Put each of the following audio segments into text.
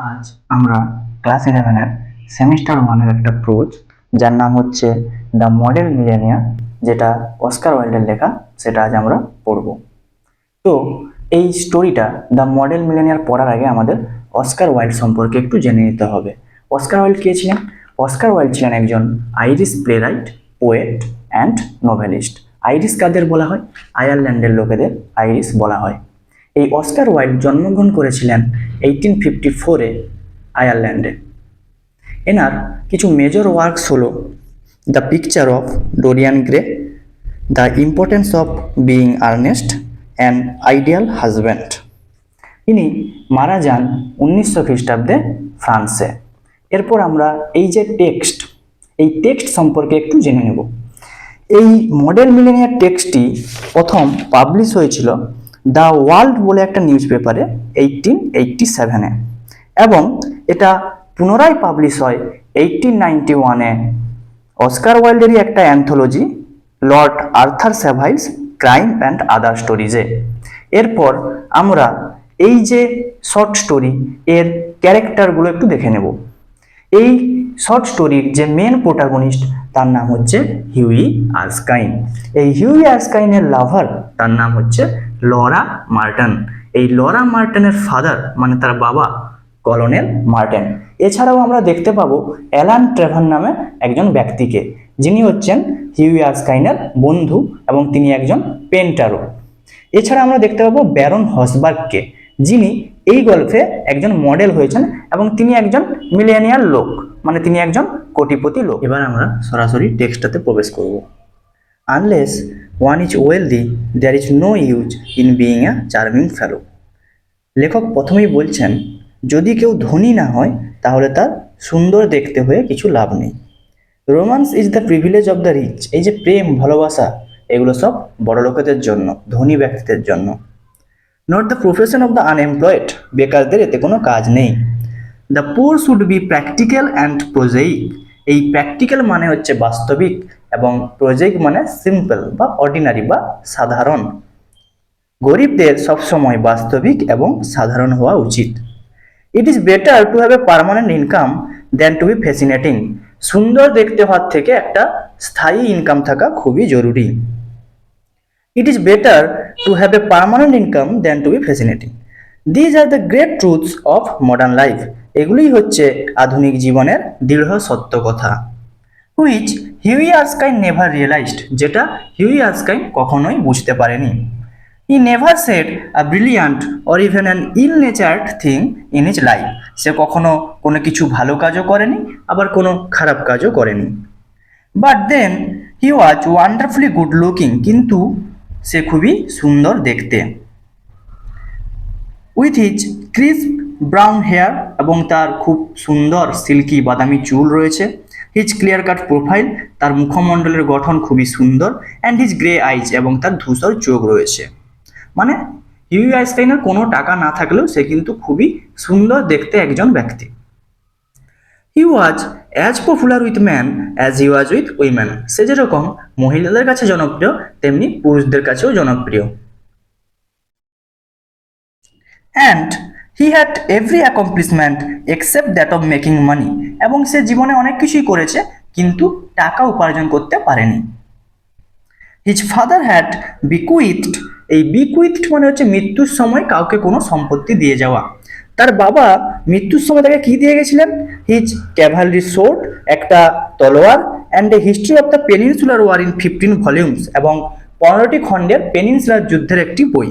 আজ আমরা class 11-এর semester 1-এর একটা প্রোজ যার নাম হচ্ছে দ্য মডেল মিলেনিয়ার, যেটা অস্কার ওয়াইল্ডের লেখা, সেটা আজ আমরা পড়ব। তো এই স্টোরিটা দ্য মডেল মিলেনিয়ার পড়ার আগে আমাদের অস্কার ওয়াইল্ড সম্পর্কে একটু জেনে নিতে হবে। অস্কার ওয়াইল্ড কে ছিলেন? অস্কার ওয়াইল্ড ছিলেন একজন Irish playwright, poet and novelist. Irish কাদের বলা হয়? আয়ারল্যান্ডের লোকেদের আইরিশ বলা হয়। এই অস্কার ওয়াইল্ড জন্মগ্রহণ করেছিলেন 1854-এ আয়ারল্যান্ডে। এনার কিছু মেজর ওয়ার্কস হলো the picture of Dorian Gray, the importance of being earnest and ideal husband. ইনি মারা যান 1900 খ্রিস্টাব্দে ফ্রান্সে। এরপর আমরা এই যে টেক্সট সম্পর্কে একটু জেনে নেব। এই মডেল মিলেনিয়ার টেক্সটটি প্রথম পাবলিশ হয়েছিল দ্য ওয়ার্ল্ড বলে একটা নিউজ পেপারে 1887-এ, এবং এটা পুনরায় পাবলিশ হয় 1891-এ অস্কার ওয়াইল্ডেরই একটা anthology Lord Arthur Savile's crime and other স্টোরিজে। এরপর আমরা এই যে শর্ট স্টোরি এর ক্যারেক্টারগুলো একটু দেখে নেব। এই শর্ট স্টোরির যে মেন প্রোটাগনিস্ট তার নাম হচ্ছে হিউই আর্সকাইন। এই হিউই আর্সকাইনের লাভার তার নাম হচ্ছে লরা মার্টন। এই লরা মার্টনের ফাদার মানে তার বাবা কলোনেল মার্টেন। এছাড়াও আমরা দেখতে পাবো অ্যালান ট্রেভার নামে একজন ব্যক্তিকে, যিনি হচ্ছেন হিউই আর্সকাইনের বন্ধু এবং তিনি একজন পেন্টারও। এছাড়া আমরা দেখতে পাবো ব্যারন হসবার্গকে, যিনি এই গল্পে একজন মডেল হয়েছেন এবং তিনি একজন মিলেনিয়ার লোক, মানে তিনি একজন কোটিপতি লোক। এবার আমরা সরাসরি টেক্সটটাতে প্রবেশ করব। Unless one is wealthy there is no use in being a charming fellow. লেখক প্রথমেই বলছেন, যদি কেউ ধনী না হয় তাহলে তার সুন্দর দেখতে হয়ে কিছু লাভ নেই। Romance is the privilege of the rich. এই যে প্রেম, ভালোবাসা, এগুলো সব বড় লোকেদের জন্য, ধনী ব্যক্তিদের জন্য। Not the profession of the unemployed. বেকারদের এতে কোনো কাজ নেই। The poor should be practical and prosaic. এই প্র্যাকটিক্যাল মানে হচ্ছে বাস্তবিক এবং প্রোজেইক মানে সিম্পল বা অর্ডিনারি বা সাধারণ। গরিবদের সবসময় বাস্তবিক এবং সাধারণ হওয়া উচিত। It is better to have a permanent income than to be fascinating. সুন্দর দেখতে হওয়ার থেকে একটা স্থায়ী ইনকাম থাকা খুবই জরুরি। It is better to have a permanent income than to be fascinating. These are the great truths of modern life. এগুলোই হচ্ছে আধুনিক জীবনের দৃঢ় সত্য কথা। Which Hughie Erskine never realized. যেটা হিউই আর্সকাইন কখনোই বুঝতে পারেনি। He never said a brilliant or even an ill natured thing in his life. সে কখনো কোনো কিছু ভালো কাজও করেনি, আবার কোনো খারাপ কাজও করেনি। But then he was wonderfully good looking. কিন্তু সে খুবই সুন্দর দেখতে। With his crisp brown hair, এবং তার খুব সুন্দর সিল্কি বাদামি চুল রয়েছে। হিজ ক্লিয়ার কাট প্রোফাইল, তার মুখমণ্ডলের গঠন খুবই সুন্দর। অ্যান্ড হিজ গ্রে আইজ, এবং তার ধূসর চোখ রয়েছে। মানে হিউই আইনস্টাইনের কোনো টাকা না থাকলেও সে কিন্তু খুবই সুন্দর দেখতে একজন ব্যক্তি। He was as popular with man as he was with women. সে যেরকম মহিলাদের কাছে জনপ্রিয়, তেমনি পুরুষদের কাছেও জনপ্রিয়। And he had every accomplishment except that of making money. এবং সে জীবনে অনেক কিছুই করেছে, কিন্তু টাকা উপার্জন করতে পারেনি। His father had bequeathed. এই বিকুইথড মানে হচ্ছে মৃত্যুর সময় কাউকে কোনো সম্পত্তি দিয়ে যাওয়া। তার বাবা মৃত্যুর সময় তাকে কি দিয়ে গেছিলেন? হিজ ক্যাভালরি সোর্ড, একটা তলোয়ার, and a history of the peninsular war in 15 volumes, এবং 15টি খণ্ডের পেনিনসুলার যুদ্ধের একটি বই।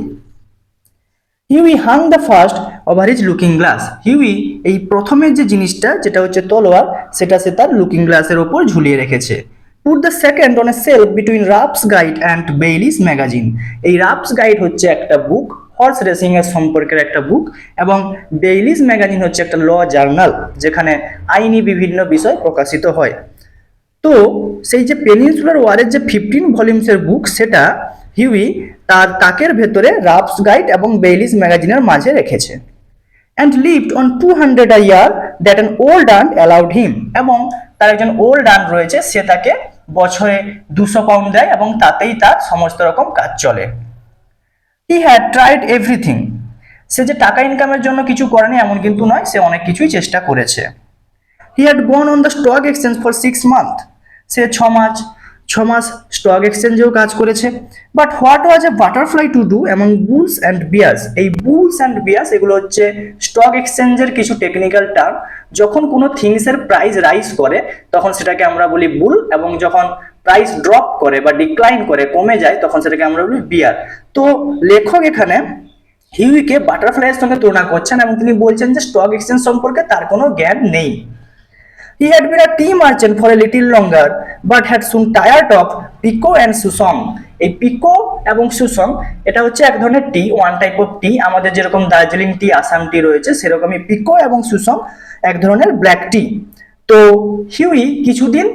Hughie hung the first over his looking glass. Hughie এই প্রথমের যে জিনিসটা, যেটা হচ্ছে তলোয়ার, সেটা সে তার লুকিং গ্লাসের ওপর ঝুলিয়ে রেখেছে। Put the second on a shelf between Ruff's guide and Bailey's magazine. এই রাফস গাইড হচ্ছে একটা বুক, হর্স রেসিং এর সম্পর্কের একটা বুক, এবং বেইলিস ম্যাগাজিন হচ্ছে একটা ল জার্নাল, যেখানে আইনি বিভিন্ন বিষয় প্রকাশিত হয়। তো সেই যে পেনিনসুলার ওয়ারের যে 15 ভলিউমসের বুক, সেটা হিউই তার তাকের ভেতরে রাফস গাইড এবং বেইলিস ম্যাগাজিনের মাঝে রেখেছে। And lived on 200 a year that an old aunt allowed him. এবং তার একজন ওল্ড আন্ট রয়েছে, সে তাকে বছরে 200 পাউন্ড দেয় এবং তাতেই তার সমস্ত রকম কাজ চলে। হি হ্যাড ট্রাইড এভরিথিং সে যে টাকা ইনকামের জন্য কিছু করেনি এমন কিন্তু নয়, সে অনেক কিছুই চেষ্টা করেছে। He had gone on the stock exchange for 6 month, সে ছ মাস স্টক এক্সচেঞ্জেও কাজ করেছে। But what was a butterfly to do among bulls and bears, এই বুলস অ্যান্ড বিয়ার্স এগুলো হচ্ছে স্টক এক্সচেঞ্জের কিছু টেকনিক্যাল টার্ম। যখন কোনো থিংসের প্রাইস রাইজ করে তখন সেটাকে আমরা বলি বুল, এবং যখন প্রাইস ড্রপ করে বা ডিক্লাইন করে, কমে যায়, তখন সেটাকে আমরা বলি বিয়ার। তো লেখক এখানে হিউইকে বাটারফ্লাইয়ের সঙ্গে তুলনা করছেন এবং তিনি বলছেন যে স্টক এক্সচেঞ্জ সম্পর্কে তার কোনো জ্ঞান নেই। He had been a tea merchant for a little longer, but had soon tired of pekoe and souchong. এই পিকো এবং সুসং এটা হচ্ছে এক ধরনের tea, one type of tea. আমাদের যেরকম দার্জিলিং টি, আসাম টি রয়েছে, সেরকমই পিকো এবং সুসং এক ধরনের ব্ল্যাক টি। তো হিউই কিছুদিন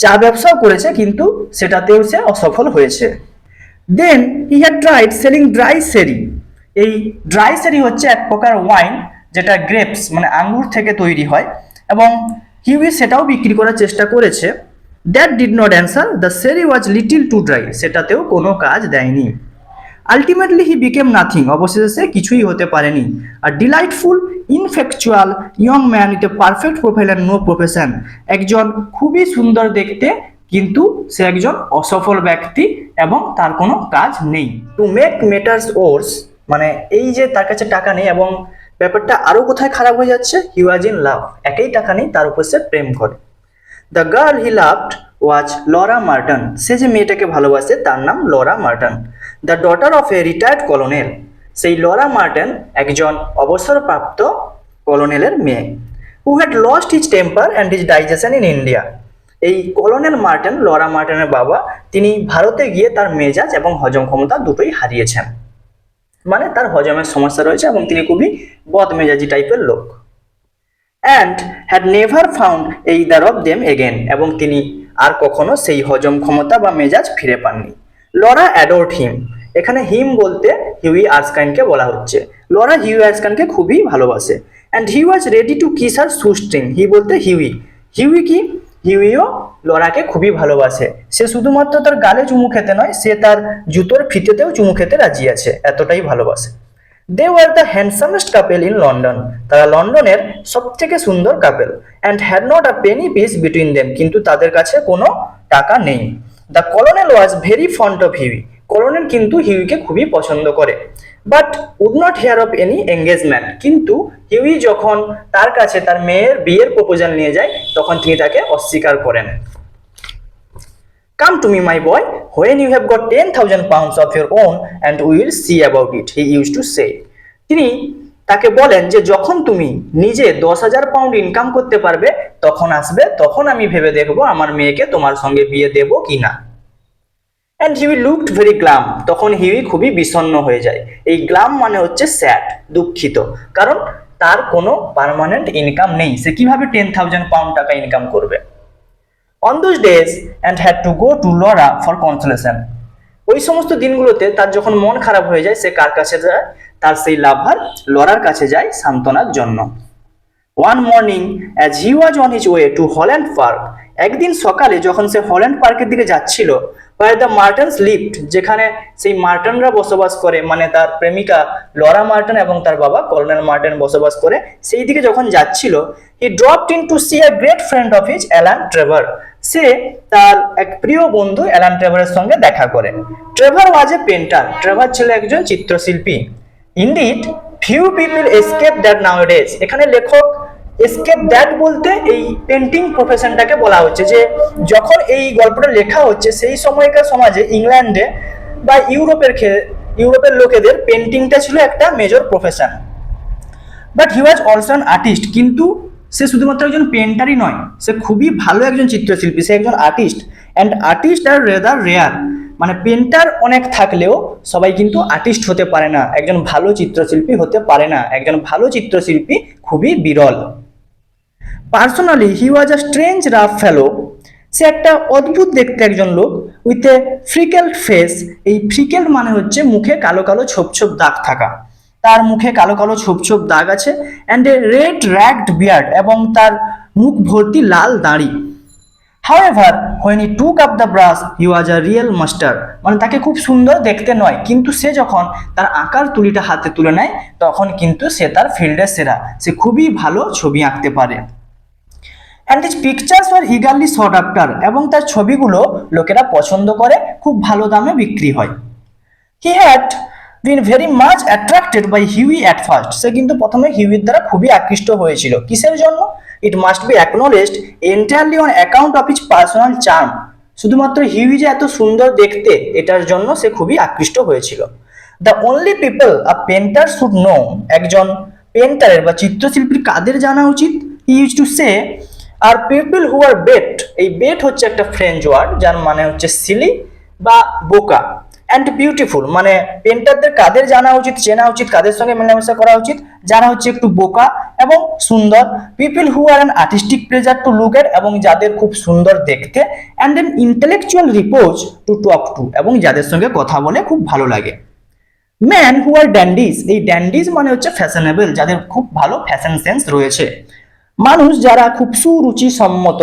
চা ব্যবসাও করেছে, কিন্তু সেটাতেও সে অসফল হয়েছে। Then he had tried selling dry sherry. এই ড্রাই সেরি হচ্ছে এক প্রকার ওয়াইন, যেটা গ্রেপস মানে আঙ্গুর থেকে তৈরি হয়, এবং হিউই সেটাও বিক্রি করার চেষ্টা করেছে। That did not answer, the সেরি ওয়াজ লিটিল টু ড্রাই, সেটাতেও কোনো কাজ দেয়নি। আলটিমেটলি হি বিকেম নাথিং, অবশেষে সে কিছুই হতে পারেনি। আর delightful ineffectual young man with a perfect profile and no profession, একজন খুবই সুন্দর দেখতে কিন্তু সে একজন অসফল ব্যক্তি এবং তার কোনো কাজ নেই। টু মেক ম্যাটার্স ওয়ার্স, মানে এই যে তার কাছে টাকা নেই এবং ব্যাপারটা আরো কোথায় খারাপ হয়ে যাচ্ছে, হি ওয়াজ ইন লাভ, একেই টাকা নেই তার উপর সে প্রেম করে। The girl he loved was Laura Merton, সে যে মেয়েটাকে ভালোবাসে তার নাম Laura Merton. The daughter of a retired colonel, সেই লরা মার্টন একজন অবসরপ্রাপ্ত কলোনেলের মেয়ে। Who had lost his temper and his digestion in India, এই কলোনেল মার্টন, লরা মার্টনের বাবা, তিনি ভারতে গিয়ে তার মেজাজ এবং হজম ক্ষমতা দুটোই হারিয়েছেন, মানে তার হজমের সমস্যা রয়েছে এবং তিনি খুবই বদমেজাজি টাইপের লোক। And had never found either of them again, এবং তিনি আর কখনো সেই হজম ক্ষমতা বা মেজাজ ফিরে পাননি। লরা অ্যাডোর্ড হিম, এখানে হিম বলতে হিউই আর্সকাইনকে বলা হচ্ছে। লরা হিউই আর্সকাইনকে খুবই ভালোবাসে। And he was ready to kiss her shoestring, হি বলতে হিউই, হিউই কি, হিউইও লরাকে খুবই ভালোবাসে। সে শুধুমাত্র তার গালে চুমু খেতে নয়, সে তার জুতোর ফিতেতেও চুমু খেতে রাজি আছে, এতটাই ভালোবাসে। They were the handsomest couple in London, তারা লন্ডনের সব থেকে সুন্দর couple. And had not a penny piece between them, কিন্তু তাদের কাছে কোনো টাকা নেই। The colonel was very fond of Hughie, colonel কিন্তু হিউইকে খুবই পছন্দ করে। But would not hear of any engagement, কিন্তু হিউই যখন তার কাছে তার মেয়ের বিয়ের প্রপোজাল নিয়ে যায় তখন তিনি তাকে অস্বীকার করেন। Come to me, my boy, when you have got 10,000 pounds of your own and we will see about it, he used to say. তিনি তাকে বলেন যে যখন তুমি নিজে 10,000 পাউন্ড ইনকাম করতে পারবে তখন আসবে, তখন আমি ভেবে দেখবো আমার মেয়েকে তোমার সঙ্গে বিয়ে দেব কিনা। And Huey looked very glam, তখন হিউই খুবই বিষণ্ণ হয়ে যায়। এই গ্লাম মানে হচ্ছে স্যাড, দুঃখিত, কারণ তার কোনো পার্মানেন্ট ইনকাম নেই, সে কিভাবে 10,000 পাউন্ড টাকা ইনকাম করবে। On those days and had to go to Laura for consolation, ওই সমস্ত দিনগুলোতে তার যখন মন খারাপ হয়ে যায় সে কার কাছে যায়, তার সেই লাভার লরার কাছে যায় সান্ত্বনার জন্য। One morning as he was on his way to Holland Park, একদিন সকালে যখন সে হল্যান্ড পার্কের দিকে যাচ্ছিল, where the Martins lived, যেখানে সেই মার্টনরা বসবাস করে, মানে তার প্রেমিকা লরা মার্টন এবং তার বাবা কলোনেল মার্টন বসবাস করে, সেই দিকে যখন যাচ্ছিল, he dropped in to see a great friend of his, Alan Trevor, সে তার এক প্রিয় বন্ধু অ্যালান ট্রেভারের সঙ্গে দেখা করে। Trevor was a painter, Trevor ছিল একজন চিত্রশিল্পী। Indeed few people escape that nowadays, এখানে লেখক এসকেপ দ্যাট বলতে এই পেন্টিং প্রফেশনটাকে বলা হচ্ছে, যে যখন এই গল্পটা লেখা হচ্ছে সেই সময়কার সমাজে ইংল্যান্ডে বা ইউরোপের লোকেদের পেন্টিংটা ছিল একটা major profession. But he was also an artist, কিন্তু সে শুধুমাত্র একজন পেন্টারই নয়, সে খুবই ভালো একজন চিত্রশিল্পী, সে একজন artist. And artist are rather rare, মানে পেন্টার অনেক থাকলেও সবাই কিন্তু আর্টিস্ট হতে পারে না, একজন ভালো চিত্রশিল্পী হতে পারে না, একজন ভালো চিত্রশিল্পী খুবই বিরল। Personally he was a strange rough fellow, সে একটা অদ্ভুত দেখতে একজন লোক। উইথ এ ফ্রিকেলড ফেস, এই ফ্রিকেলড মানে হচ্ছে মুখে কালো কালো ছোপ ছোপ দাগ থাকা, তার মুখে কালো কালো ছোপ ছোপ দাগ আছে। And a red ragged beard, এবং তার মুখ ভর্তি লাল দাড়ি। However, when he took up the brush, he was a real master. মানে তাকে খুব সুন্দর দেখতে নয়, কিন্তু সে যখন তার আঁকার তুলিটা হাতে তুলে নেয় তখন কিন্তু সে তার ফিল্ডের সেরা, সে খুবই ভালো ছবি আঁকতে পারে। And his pictures were eagerly sought after, এবং তার ছবিগুলো লোকেরা পছন্দ করে, খুব ভালো দামে বিক্রি হয়। He had been very much attracted by Huey at first. সে কিন্তু প্রথমে হিউইর দ্বারা খুবই আকৃষ্ট হয়েছিল। কিসের জন্য? It must be acknowledged entirely on account of his personal charm. শুধুমাত্র হিউই যে এত সুন্দর দেখতে, এটার জন্য সে খুবই আকৃষ্ট হয়েছিল। The only people a painter should know, একজন পেন্টারের বা চিত্রশিল্পীর কাদের জানা উচিত? He used to say are people who are bet, এই বেট হচ্ছে একটা ফ্রেঞ্চ ওয়ার্ড যার মানে হচ্ছে সিলি বা বোকা, অ্যান্ড বিউটিফুল, মানে পেন্টারদের কাদের জানা উচিত, চেনা উচিত, কাদের সঙ্গে মেলামেশা করা উচিত, যারা হচ্ছে একটু বোকা এবং সুন্দর। People who are an artistic pleasure to look at, এবং যাদের খুব সুন্দর দেখতে, and an intellectual repose to talk to, এবং যাদের সঙ্গে কথা বলে খুব ভালো লাগে। ম্যান হু আর ড্যান্ডিজ, এই ড্যান্ডিজ মানে হচ্ছে ফ্যাশনেবল, যাদের খুব ভালো ফ্যাশন সেন্স রয়েছে, মানুষ যারা খুব সুরুচি সম্মত।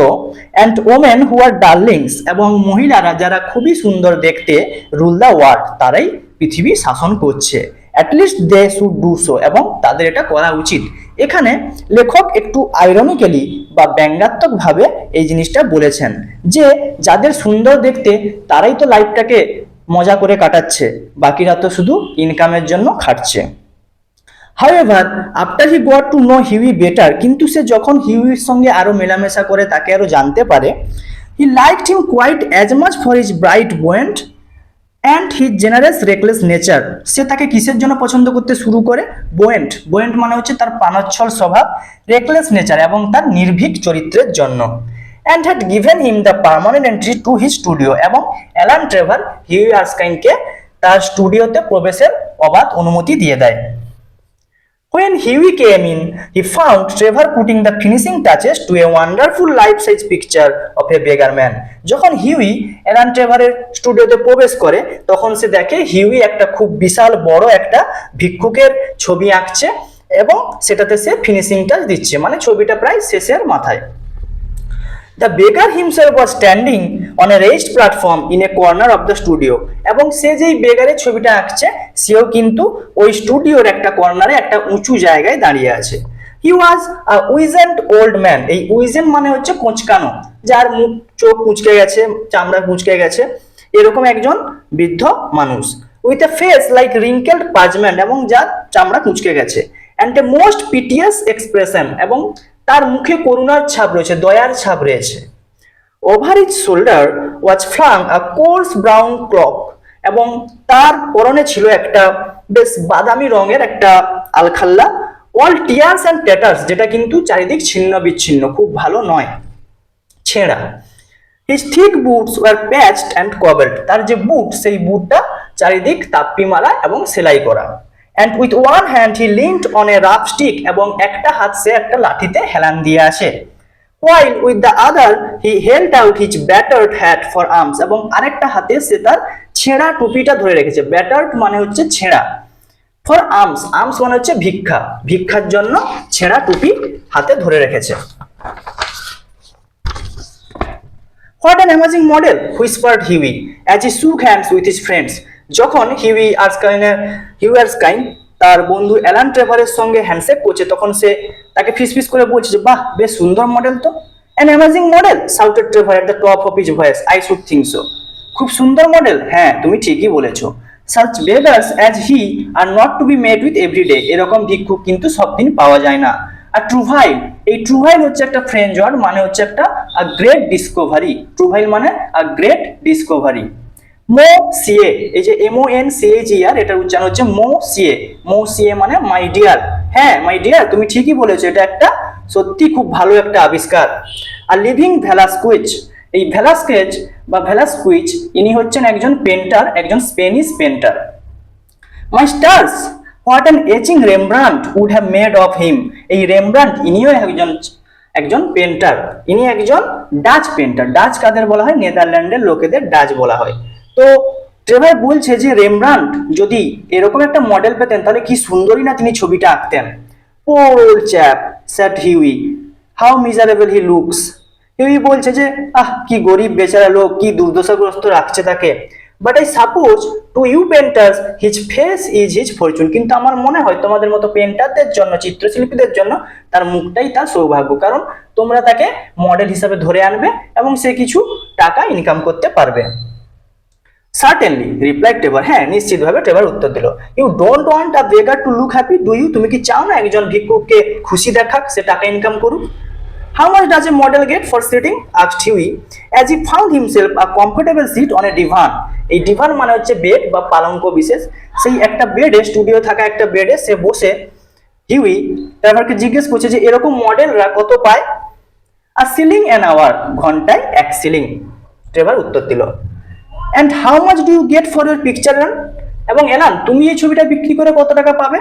And women who R Darlings, এবং মহিলারা যারা খুবই সুন্দর দেখতে, রুল দ্য ওয়ার্ল্ড, তারাই পৃথিবী শাসন করছে। At least they should do so, এবং তাদের এটা করা উচিত। এখানে লেখক একটু আইরনিক্যালি বা ব্যঙ্গাত্মকভাবে এই জিনিসটা বলেছেন যে যাদের সুন্দর দেখতে তারাই তো লাইফটাকে মজা করে কাটাচ্ছে, বাকিরা তো শুধু ইনকামের জন্য খাটছে। However, after he got to know Huey better, কিন্তু সে যখন হিউইর সঙ্গে আরো মেলামেশা করে, তাকে আরো জানতে পারে, he liked him quite as much for his bright buoyant and his generous reckless nature. সে তাকে কিসের জন্য পছন্দ করতে শুরু করে? বুয়েন্ট, বুয়েন্ট মানে হচ্ছে তার প্রাণোচ্ছল স্বভাব, রেকলেস নেচার এবং তার নির্ভীক চরিত্রের জন্য। and had given him the permanent entry to his studio, এবং অ্যালান ট্রেভার হিউই আর্সকাইনকে তার স্টুডিওতে প্রবেশের অবাধ অনুমতি দিয়ে দেয়। When Huey came in, he found Trevor putting the finishing touches to a wonderful life-size picture of a beggar man. যখন Huey Alan ট্রেভারের স্টুডিওতে প্রবেশ করে, তখন সে দেখে হিউই একটা খুব বিশাল বড় একটা ভিক্ষুকের ছবি আঁকছে এবং সেটাতে সে ফিনিশিং টাচ দিচ্ছে, মানে ছবিটা প্রায় শেষের মাথায়। The beggar himself was standing on a raised platform in a corner of the studio, এবং সে যেই বেগারের ছবিটা আঁকছে সেও কিন্তু ওই স্টুডিওর একটা কর্নারে একটা উঁচু জায়গায় দাঁড়িয়ে আছে। He was a wizened old man, এই উইজেন মানে হচ্ছে কোঁচকানো, যার মুখ চোখ কুঁচকে গেছে, চামড়া কুঁচকে গেছে, এরকম একজন বৃদ্ধ মানুষ। With a face like wrinkled parchment, এবং যার চামড়া কুঁচকে গেছে, and a most piteous expression, এবং তার মুখে করুণার ছাপ রয়েছে, দয়ার ছাপ রয়েছে। Over his shoulder was flung a coarse brown cloak, এবং তার পরনে ছিল একটা বেশ বাদামি রঙের একটা আলখাল্লা। অল টিয়ার্স অ্যান্ড ট্যাটার্স, যেটা কিন্তু চারিদিক ছিন্ন বিচ্ছিন্ন, খুব ভালো নয়, ছেঁড়া। His thick boots were patched and covered, তার যে বুট সেই বুটটা চারিদিক তাপ্পি মারা এবং সেলাই করা। And with one hand he leaned on a rough stick, এবং একটা হাত সে একটা লাঠিতে হেলান দিয়ে আসে। While with the other he held out his battered hat for arms, এবং আরেকটা হাতে সে তার ছেঁড়া টুপিটা ধরে রেখেছে। ব্যাটার্ড মানে হচ্ছে ছেঁড়া, ফর আর্মস, আর্মস মানে হচ্ছে ভিক্ষা, ভিক্ষার জন্য ছেঁড়া টুপি হাতে ধরে রেখেছে। What an amazing model, whispered Huey as he shook hands with his friends. যখন হিউই আর্সকাইন তার বন্ধু অ্যালান ট্রেভারের সঙ্গে হ্যান্ডশেক করছে, তখন সে তাকে ফিসফিস করে বলছে যে বাহ, বেশ সুন্দর মডেল তো। An amazing model, shouted Trevor at the top of his voice, I should think so. খুব সুন্দর মডেল, হ্যাঁ তুমি ঠিকই বলেছো। Such beggars as he are not to be made with everyday, এরকম ভিক্ষুক কিন্তু সব দিন পাওয়া যায় না। আর ট্রুভাইল, এই ট্রুভাইল হচ্ছে একটা ফ্রেঞ্চ ওয়ার্ড, মানে হচ্ছে একটা গ্রেট ডিসকভারি। ট্রুভাইল মানে গ্রেট ডিসকভারি। মো সিএ, এই যে MONCHER, এটার উচ্চারণ হচ্ছে মো সিএ। মো সিএ মানে মাই ডিয়ার, হ্যাঁ মাই ডিয়ার তুমি ঠিকই বলেছো, এটা একটা সত্যি খুব ভালো একটা আবিষ্কার। আর লিভিং ভেলাস্কুইজ, এই ভেলাস্কেজ বা ভেলাস্কুইজ ইনি হচ্ছেন একজন পেন্টার, একজন Spanish painter. My stars, what an etching Rembrandt would have made of him, এই রেমব্রান্ট ইনিও একজন পেন্টার, ইনি একজন ডাচ পেন্টার। ডাচ কাদের বলা হয়? নেদারল্যান্ডের লোকেদের ডাচ বলা হয়। তো ট্রেভার বলছে যে রেমব্রান্ট যদি এরকম একটা মডেল পেতেন তাহলে কি সুন্দরই না তিনি ছবিটা আঁকতেন। Poor old chap, sad Hughie, how miserable he looks, Hughie বলছে যে কি গরিব বেচারা লোক, কি দুর্দশাগ্রস্ত রাখছে তাকে। But I suppose to you painters his face is his fortune, কিন্তু আমার মনে হয় তোমাদের মতো পেন্টারদের জন্য, চিত্রশিল্পীদের জন্য তার মুখটাই তার সৌভাগ্য, কারণ তোমরা তাকে মডেল হিসাবে ধরে আনবে এবং সে কিছু টাকা ইনকাম করতে পারবে। সার্টেনলি রিপ্লাই ট্রেভার, হ্যাঁ নিশ্চিতভাবে ট্রেভার উত্তর দিল। You don't want a beggar to look happy do you, তুমি কি চাও না একজন ভিক্ষুককে খুশি দেখাক, সে টাকা ইনকাম করুক? How much does a model get for sitting? asked Huey as he found himself a comfortable seat on a divan. এই divan মানে হচ্ছে বেড বা পালঙ্ক বিশেষ, সেই একটা বেডে, স্টুডিও থাকা একটা বেডে সে বসে হিউই ট্রেভারকে জিজ্ঞেস করছে যে এরকম মডেলরা কত পায়? A shilling an hour, ঘন্টায় 1 শিলিং, ট্রেভার উত্তর দিল। And how much do you get for your picture run? এবং এলান তুমি এই ছবিটা বিক্রি করে কত টাকা পাবে?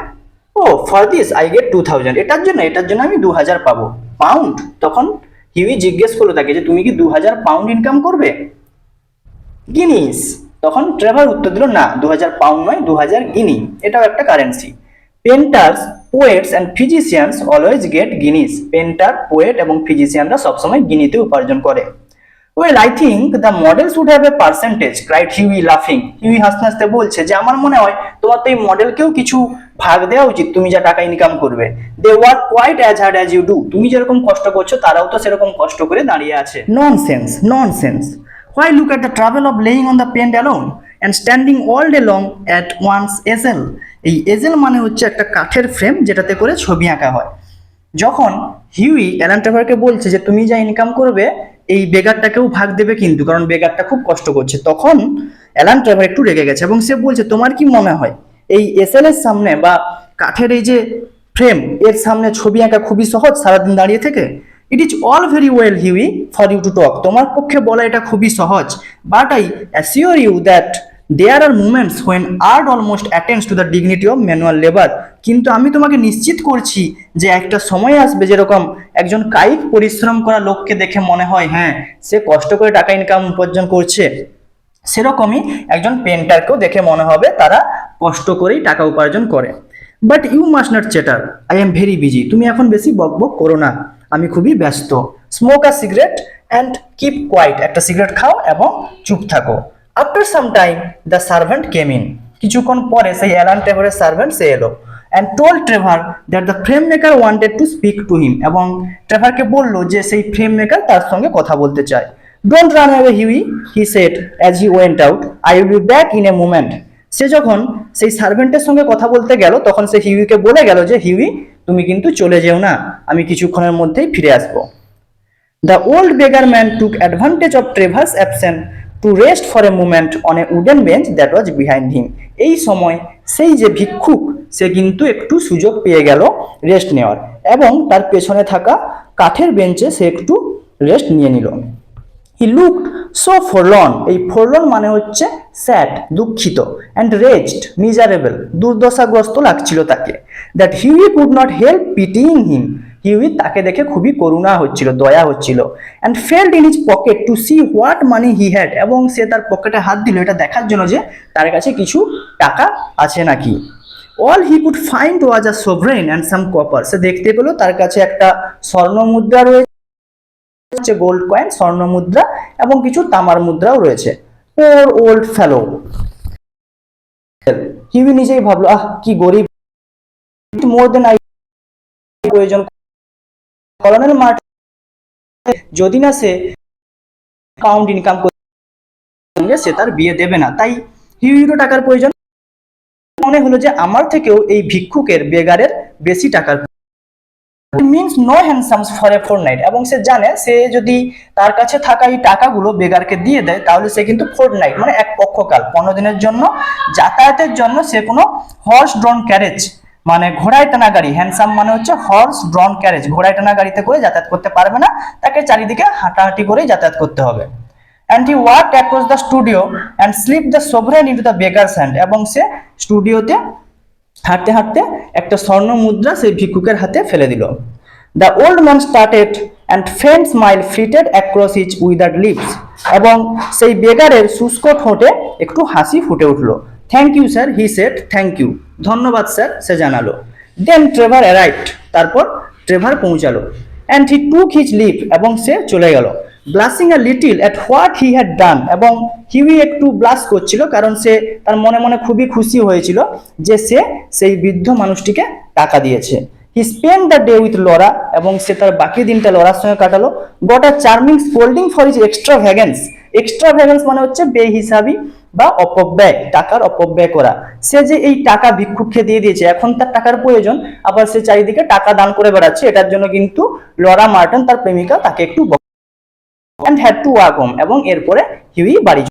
Oh, for this I get 2000, এটার জন্য আমি 2000 পাবো। পাউন্ড? তখন হিউই জিজ্ঞেস করলো তাকে যে তুমি কি 2000 পাউন্ড ইনকাম করবে? গিনিস? তখন ট্রেভার উত্তর দিল না, 2000 পাউন্ড নয়, 2000 গিনি, এটাও একটা currency. Painters, poets and physicians always get guineas, painter, poet এবং ফিজিশিয়ানরা সবসময় গিনিতে উপার্জন করে। Well, I think the model should have a percentage, cried Huey laughing. Huey হাসতে হাসতে বলছে যে আমার মনে হয় তোমার তো এই মডেলকেও কিছু ভাগ দেওয়া উচিত, তুমি যা টাকা ইনকাম করবে। They work quite as hard as you do, তুমি যেরকম কষ্ট করছো তারাও তো সেরকম কষ্ট করে দাঁড়িয়ে আছে। Nonsense, nonsense. Why look at the trouble of laying on the paint alone and standing all day long at one's easel? এই এজেল মানে হচ্ছে একটা কাঠের ফ্রেম যেটাতে করে ছবি আঁকা হয়। যখন হিউই অ্যালান ট্রেভারকে বলছে যে তুমি যা ইনকাম করবে এই বেগারটাকেও ভাগ দেবে কিন্তু, কারণ বেগারটা খুব কষ্ট করছে, তখন অ্যালান ট্রেভার একটু রেগে গেছে এবং সে বলছে তোমার কি মনে হয় এই এসএল এর সামনে বা কাঠের এই যে ফ্রেম এর সামনে ছবি আঁকা খুবই সহজ সারাদিন দাঁড়িয়ে থেকে? It is all very well Hughie for you to talk, তোমার পক্ষে বলা এটা খুবই সহজ, but I assure you that there are moments when art almost attends to the dignity of manual labour, কিন্তু আমি তোমাকে নিশ্চিত করছি যে একটা সময় আসবে যেরকম একজন কায়িক পরিশ্রম করা লোককে দেখে মনে হয় হ্যাঁ সে কষ্ট করে টাকা ইনকাম উপার্জন করছে, সেরকমই একজন পেন্টারকেও দেখে মনে হবে তারা কষ্ট করেই টাকা উপার্জন করে। But you must not chatter, I am very busy, তুমি এখন বেশি বকবক করো না, আমি খুবই ব্যস্ত। Smoke a cigarette and keep quiet, একটা সিগারেট খাও এবং চুপ থাকো। After some time the servant came in, কিছুক্ষণ পরে সেই অ্যালান ট্রেভারের সার্ভেন্ট সে এলো। And told Trevor that the frame maker wanted to speak to him, এবং ট্রেভারকে বলল যে সেই ফ্রেম মেকার তার সঙ্গে কথা বলতে চায়। Don't run away Hughie, he said as he went out, I will be back in a moment. সে যখন সেই সার্ভেন্টের সঙ্গে কথা বলতে গেল তখন সে হিউইকে বলে গেল যে হিউই তুমি কিন্তু চলে যেও না, আমি কিছুক্ষণের মধ্যেই ফিরে আসবো। The old beggar man took advantage of Trevor's absence to rest for a moment on a wooden bench that was behind him. এই সময় সেই যে ভিক্ষুক সে কিন্তু একটু সুযোগ পেয়ে গেল রেস্ট নেওয়ার, এবং তার পেছনে থাকা কাঠের বেঞ্চে সে একটু রেস্ট নিয়ে নিল। He looked so forlorn, এই forlorn মানে হচ্ছে sad, দুঃখিত, and wretched, miserable, দুর্দশাগ্রস্ত লাগছিল তাকে, that Huey could not help pitying him, Huey তাকে দেখে খুবই করুণা হচ্ছিল, দয়া হচ্ছিল। and felt in his pocket to see what money he had, এবং সে তার পকেটে হাত দিল এটা দেখার জন্য যে তার কাছে কিছু টাকা আছে নাকি। all he could find was a sovereign and some copper, সে দেখতে পেল তার কাছে একটা স্বর্ণ মুদ্রা রয়েছে, গোল্ড কয়েন, স্বর্ণ মুদ্রা, এবং কিছু তামার মুদ্রাও রয়েছে। poor old fellow, হিউই নিজেই ভাবলো কি গরিব, মোর দেন আই প্রয়োজন, কলোনেল মার্টিন যদি না সে পাউন্ড ইনকাম করে সে তার বিয়ে দেবে না, তাই হিউইরও টাকার প্রয়োজন। মনে হলো যে আমার থেকেও এই ভিক্ষুকের বেগারের বেশি টাকার মিন্স নো হ্যান্ডসামস ফর এ ফোরনাইট, এবং সে জানে সে যদি তার কাছে থাকা এই টাকাগুলো বেগারকে দিয়ে দেয় তাহলে সে কিন্তু ফোরনাইট মানে এক পক্ষকাল 15 দিনের জন্য যাতায়াতের জন্য সে কোনো হর্স ড্রন ক্যারেজ মানে ঘোড়ায় টানা গাড়ি, হ্যান্ডসাম মানে হচ্ছে হর্স ড্রন ক্যারেজ, ঘোড়ায় টানা গাড়িতে করে যাতায়াত করতে পারবে না, তাকে চারিদিকে হাঁটাহাঁটি করেই যাতায়াত করতে হবে। and he walked across the studio and slipped the sovereign into the beggar's hand, এবং সে স্টুডিওতে হাঁটতে হাঁটতে একটা স্বর্ণ মুদ্রা সেই ভিক্ষুকের হাতে ফেলে দিল। The old man started and faint smile flitted across his withered lips, এবং সেই বেগারের শুষ্ক ঠোঁটে একটু হাসি ফুটে উঠলো। Thank you sir, he said, thank you, ধন্যবাদ স্যার, সে জানালো। Then Trevor arrived, তারপর ট্রেভার পৌঁছালো। And he took his leave, এবং সে চলে গেল। Blushing a little at what he had done, এবং হিউই একটু ব্লাশ করছিল কারণ সে তার মনে মনে খুবই খুশি হয়েছিল যে সে সেই বৃদ্ধ মানুষটিকে টাকা দিয়েছে। He spend the day with Laura, এবং সে তার বাকি দিনটা লরার সঙ্গে কাটালো। Got a charming scolding for his extravagance, extravagance মানে হচ্ছে বেহিসাবি বা অপব্যয়, টাকার অপব্যয় করা। সে যে এই টাকা ভিক্ষুককে দিয়ে দিয়েছে, এখন তার টাকার প্রয়োজন, আবার সে চারিদিকে টাকা দান করে বেড়াচ্ছে, এটার জন্য কিন্তু লরা মার্টন তার প্রেমিকা তাকে একটু and had to walk home, এবং এরপরে হিউই বাড়ি